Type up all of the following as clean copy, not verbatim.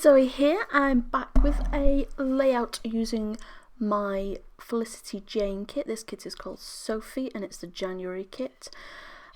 Zoe here. I'm back with a layout using my Felicity Jane kit. This kit is called Sophie and it's the January kit.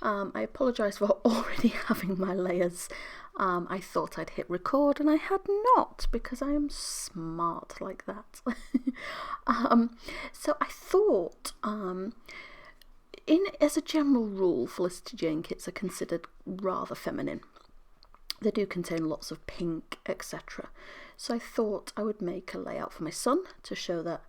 I apologise for already having my layers. I thought I'd hit record and I had not, because I am smart like that. So I thought, as a general rule, Felicity Jane kits are considered rather feminine. They do contain lots of pink, etc. So I thought I would make a layout for my son to show that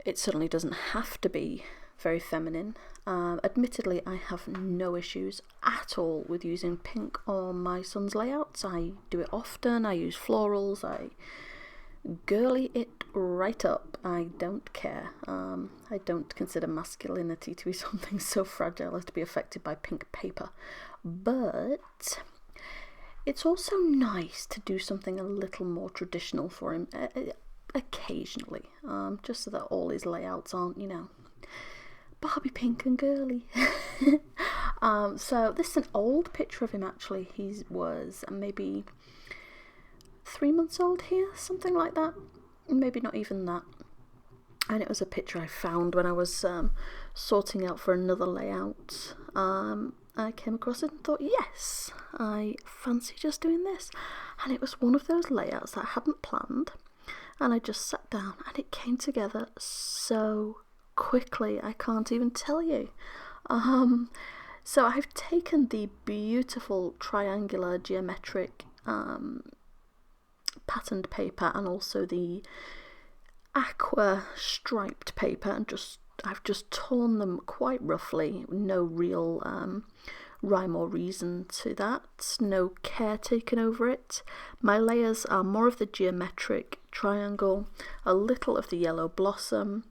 it certainly doesn't have to be very feminine. Admittedly, I have no issues at all with using pink on my son's layouts. I do it often. I use florals. I girly it right up. I don't care. I don't consider masculinity to be something so fragile as to be affected by pink paper. But it's also nice to do something a little more traditional for him occasionally, just so that all his layouts aren't, Barbie pink and girly. So this is an old picture of him actually. He was maybe 3 months old here, something like that. Maybe not even that. And it was a picture I found when I was sorting out for another layout. I came across it and thought, yes, I fancy just doing this. And it was one of those layouts that I hadn't planned. And I just sat down and it came together so quickly, I can't even tell you. So I've taken the beautiful triangular geometric patterned paper and also the aqua striped paper and I've just torn them quite roughly. No real rhyme or reason to that. No care taken over it. My layers are more of the geometric triangle, a little of the yellow blossom,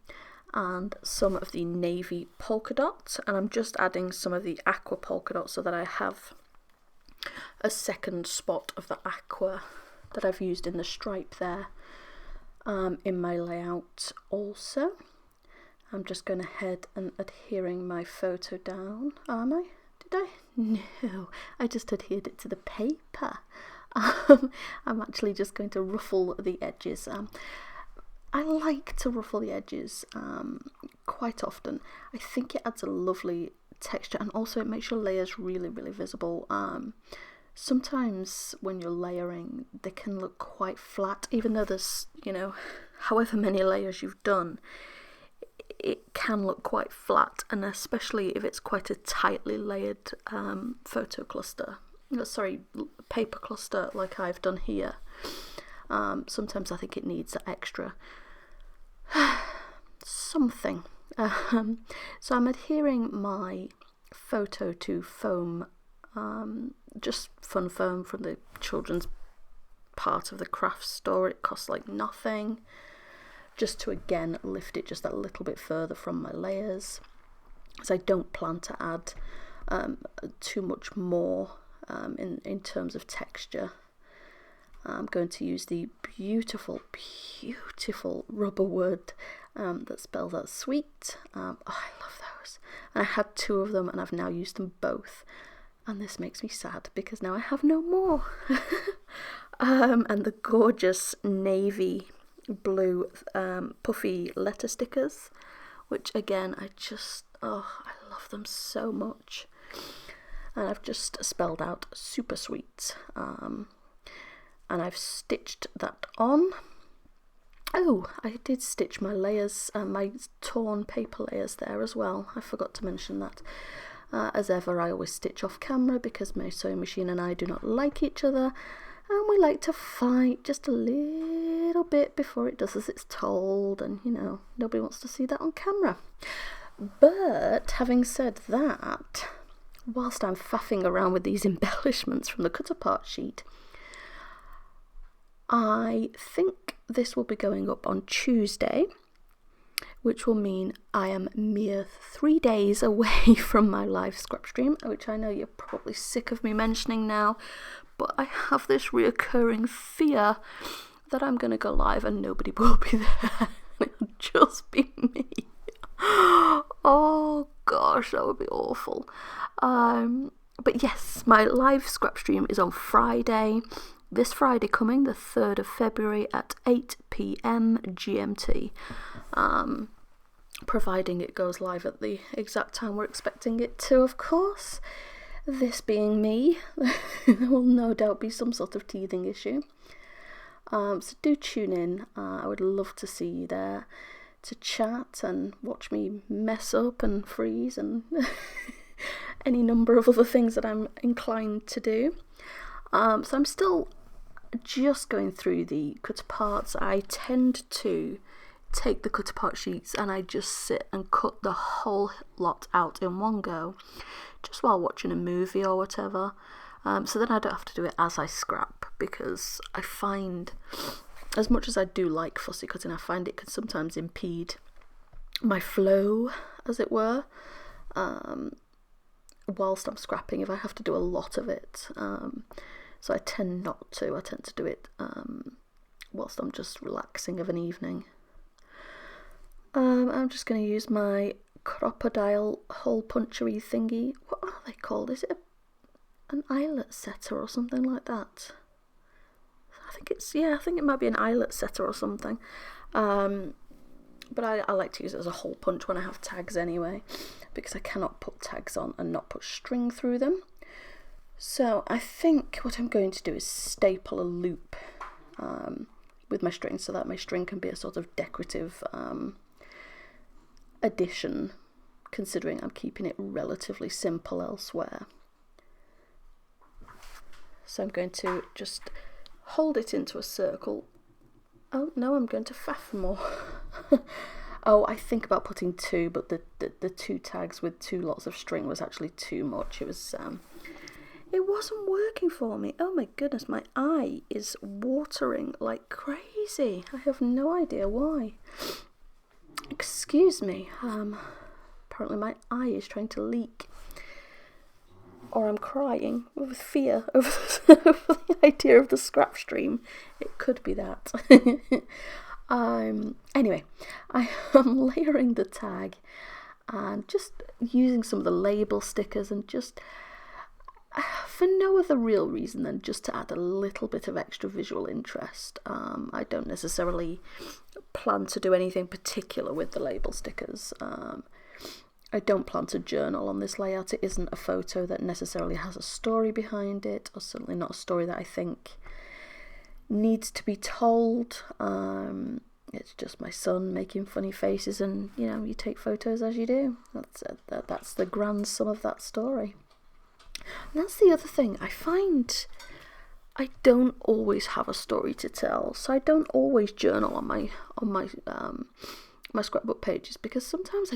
and some of the navy polka dot. And I'm just adding some of the aqua polka dot so that I have a second spot of the aqua that I've used in the stripe there in my layout also. I'm just going ahead and adhering my photo down. Am I? Did I? No, I just adhered it to the paper. I'm actually just going to ruffle the edges. I like to ruffle the edges quite often. I think it adds a lovely texture and also it makes your layers really, really visible. Sometimes when you're layering, they can look quite flat, even though there's, however many layers you've done. It can look quite flat, and especially if it's quite a tightly layered paper cluster like I've done here. Sometimes I think it needs that extra something. So I'm adhering my photo to foam, just fun foam from the children's part of the craft store. It costs like nothing. Just to again lift it just a little bit further from my layers, as I don't plan to add too much more in terms of texture. I'm going to use the beautiful, beautiful rubber wood that spells out sweet. I love those. And I had 2 of them and I've now used them both. And this makes me sad because now I have no more. And the gorgeous navy blue puffy letter stickers, which again I love them so much. And I've just spelled out super sweet, and I've stitched that on. Oh, I did stitch my layers, my torn paper layers there as well. I forgot to mention that. As ever, I always stitch off camera because my sewing machine and I do not like each other. And we like to fight just a little bit before it does as it's told, and nobody wants to see that on camera. But having said that, whilst I'm faffing around with these embellishments from the cut apart sheet, I think this will be going up on Tuesday, which will mean I am mere 3 days away from my live scrap stream, which I know you're probably sick of me mentioning now, but I have this reoccurring fear that I'm going to go live and nobody will be there. It'll just be me. Oh gosh, that would be awful. But yes, my live scrap stream is on Friday. this Friday coming, the 3rd of February at 8 p.m. GMT. Providing it goes live at the exact time we're expecting it to, of course. This being me, there will no doubt be some sort of teething issue. So do tune in. I would love to see you there to chat and watch me mess up and freeze and any number of other things that I'm inclined to do. So I'm still just going through the cut parts. I tend to take the cut apart sheets and I just sit and cut the whole lot out in one go, just while watching a movie or whatever. So then I don't have to do it as I scrap, because I find, as much as I do like fussy cutting, I find it can sometimes impede my flow, as it were, whilst I'm scrapping, if I have to do a lot of it. So I tend not to. I tend to do it whilst I'm just relaxing of an evening. I'm just going to use my crocodile hole punchery thingy. What are they called? Is it an eyelet setter or something like that? I think it might be an eyelet setter or something. But I like to use it as a hole punch when I have tags anyway, because I cannot put tags on and not put string through them. So I think what I'm going to do is staple a loop with my string, so that my string can be a sort of decorative addition, considering I'm keeping it relatively simple elsewhere. So I'm going to just hold it into a circle. Oh no, I'm going to faff more. Oh, I think about putting 2, but the 2 tags with 2 lots of string was actually too much. It wasn't working for me. Oh my goodness, my eye is watering like crazy. I have no idea why. Excuse me. Apparently my eye is trying to leak. Or I'm crying with fear over the idea of the scrap stream. It could be that. Anyway, I am layering the tag and just using some of the label stickers, and just for no other real reason than just to add a little bit of extra visual interest. I don't necessarily plan to do anything particular with the label stickers. I don't plan to journal on this layout. It isn't a photo that necessarily has a story behind it, or certainly not a story that I think needs to be told. It's just my son making funny faces, and you take photos as you do. That's the grand sum of that story. And that's the other thing. I find I don't always have a story to tell, so I don't always journal on my my scrapbook pages, because sometimes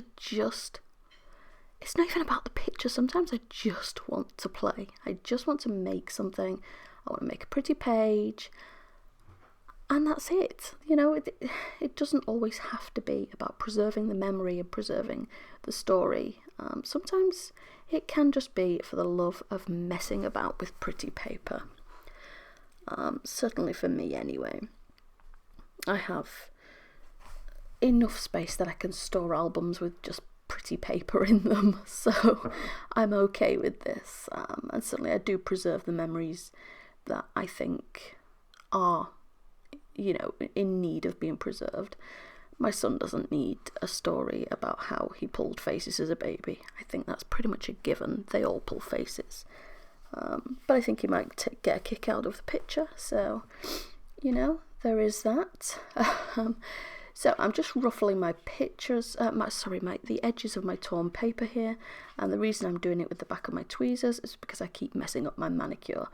it's not even about the picture. Sometimes I just want to play. I just want to make something. I want to make a pretty page, and that's it. It doesn't always have to be about preserving the memory and preserving the story. Sometimes it can just be for the love of messing about with pretty paper. Certainly for me anyway. I have enough space that I can store albums with just pretty paper in them, so I'm okay with this. And certainly I do preserve the memories that I think are, in need of being preserved. My son doesn't need a story about how he pulled faces as a baby. I think that's pretty much a given. They all pull faces. But I think he might get a kick out of the picture, so, there is that. So I'm just ruffling my pictures, the edges of my torn paper here, and the reason I'm doing it with the back of my tweezers is because I keep messing up my manicure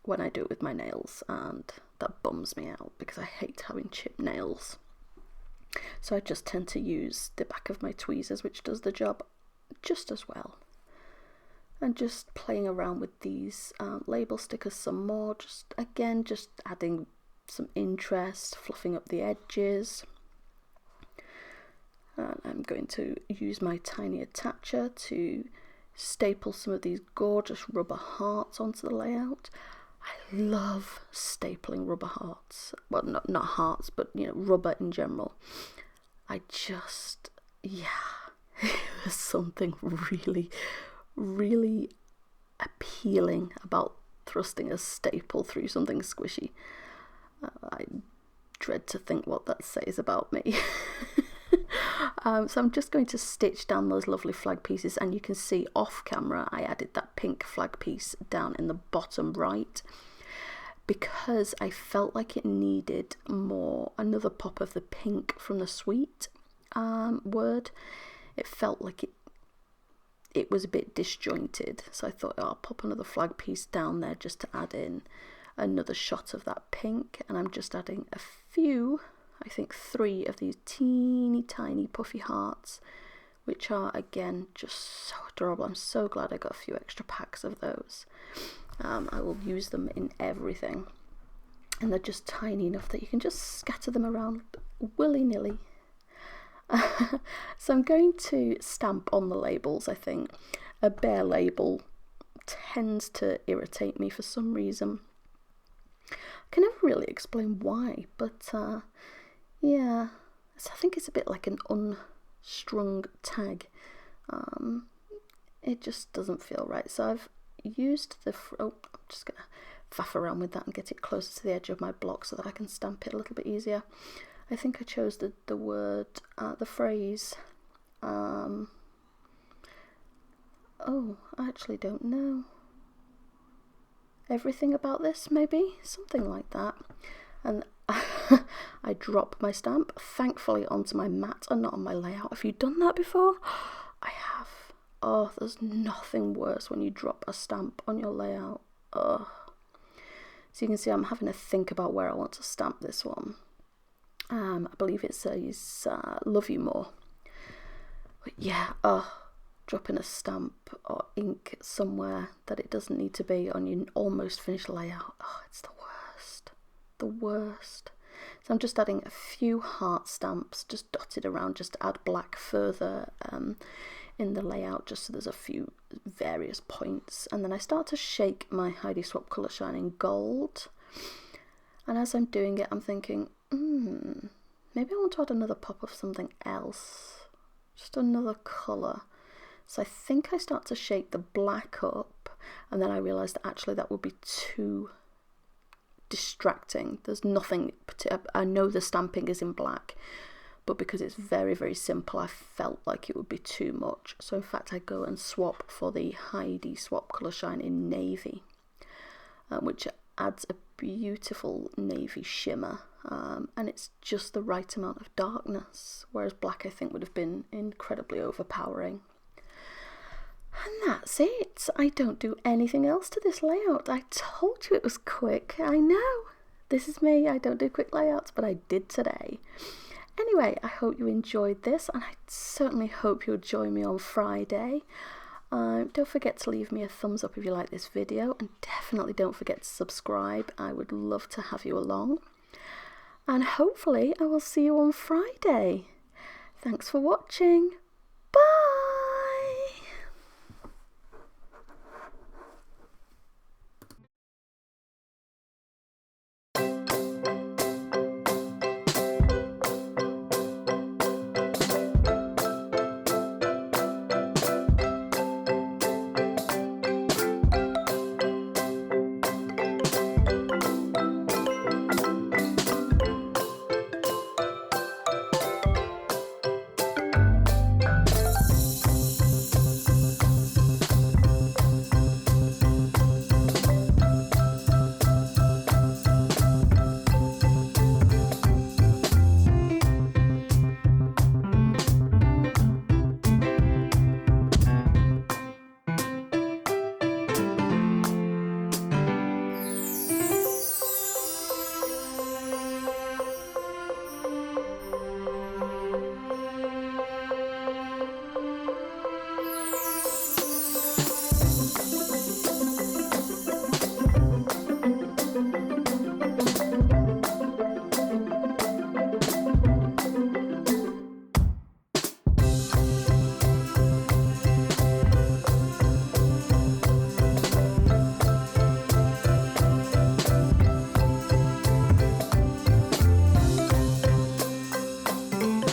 when I do it with my nails, and that bums me out because I hate having chipped nails. So I just tend to use the back of my tweezers, which does the job just as well. And just playing around with these label stickers some more, just adding some interest, fluffing up the edges. And I'm going to use my tiny attacher to staple some of these gorgeous rubber hearts onto the layout. I love stapling rubber hearts. Well, not hearts, but rubber in general. There's something really, really appealing about thrusting a staple through something squishy. I dread to think what that says about me. So I'm just going to stitch down those lovely flag pieces, and you can see off camera I added that pink flag piece down in the bottom right because I felt like it needed another pop of the pink from the sweet word. It felt like it was a bit disjointed, so I thought, I'll pop another flag piece down there just to add in another shot of that pink. And I'm just adding a few, I think 3 of these teeny tiny puffy hearts, which are again just so adorable. I'm so glad I got a few extra packs of those. I will use them in everything, and they're just tiny enough that you can just scatter them around willy-nilly. So I'm going to stamp on the labels. I think a bare label tends to irritate me for some reason. I can never really explain why, but yeah, I think it's a bit like an unstrung tag. It just doesn't feel right. So I've used I'm just gonna faff around with that and get it closer to the edge of my block so that I can stamp it a little bit easier. I think I chose the word, the phrase, oh, I actually don't know. Everything about this, maybe? Something like that. And I drop my stamp, thankfully, onto my mat and not on my layout. Have you done that before? I have. Oh, there's nothing worse when you drop a stamp on your layout. Oh. So you can see I'm having to think about where I want to stamp this one. I believe it says love you more. But yeah, dropping a stamp or ink somewhere that it doesn't need to be on your almost finished layout. Oh, it's the worst. The worst. So I'm just adding a few heart stamps just dotted around just to add black further in the layout, just so there's a few various points. And then I start to shake my Heidi Swap Colour Shine in gold. And as I'm doing it, I'm thinking, maybe I want to add another pop of something else, just another colour. So I think I start to shake the black up, and then I realise that actually that would be too distracting. There's nothing, I know the stamping is in black, but because it's very, very simple, I felt like it would be too much. So in fact I go and swap for the Heidi Swap Colour Shine in navy, which adds a beautiful navy shimmer, and it's just the right amount of darkness, whereas black I think would have been incredibly overpowering. And that's it. I don't do anything else to this layout. I told you it was quick. I know, this is me, I don't do quick layouts, but I did today. Anyway, I hope you enjoyed this, and I certainly hope you'll join me on Friday. Don't forget to leave me a thumbs up if you like this video, and definitely don't forget to subscribe. I would love to have you along, and hopefully I will see you on Friday. Thanks for watching.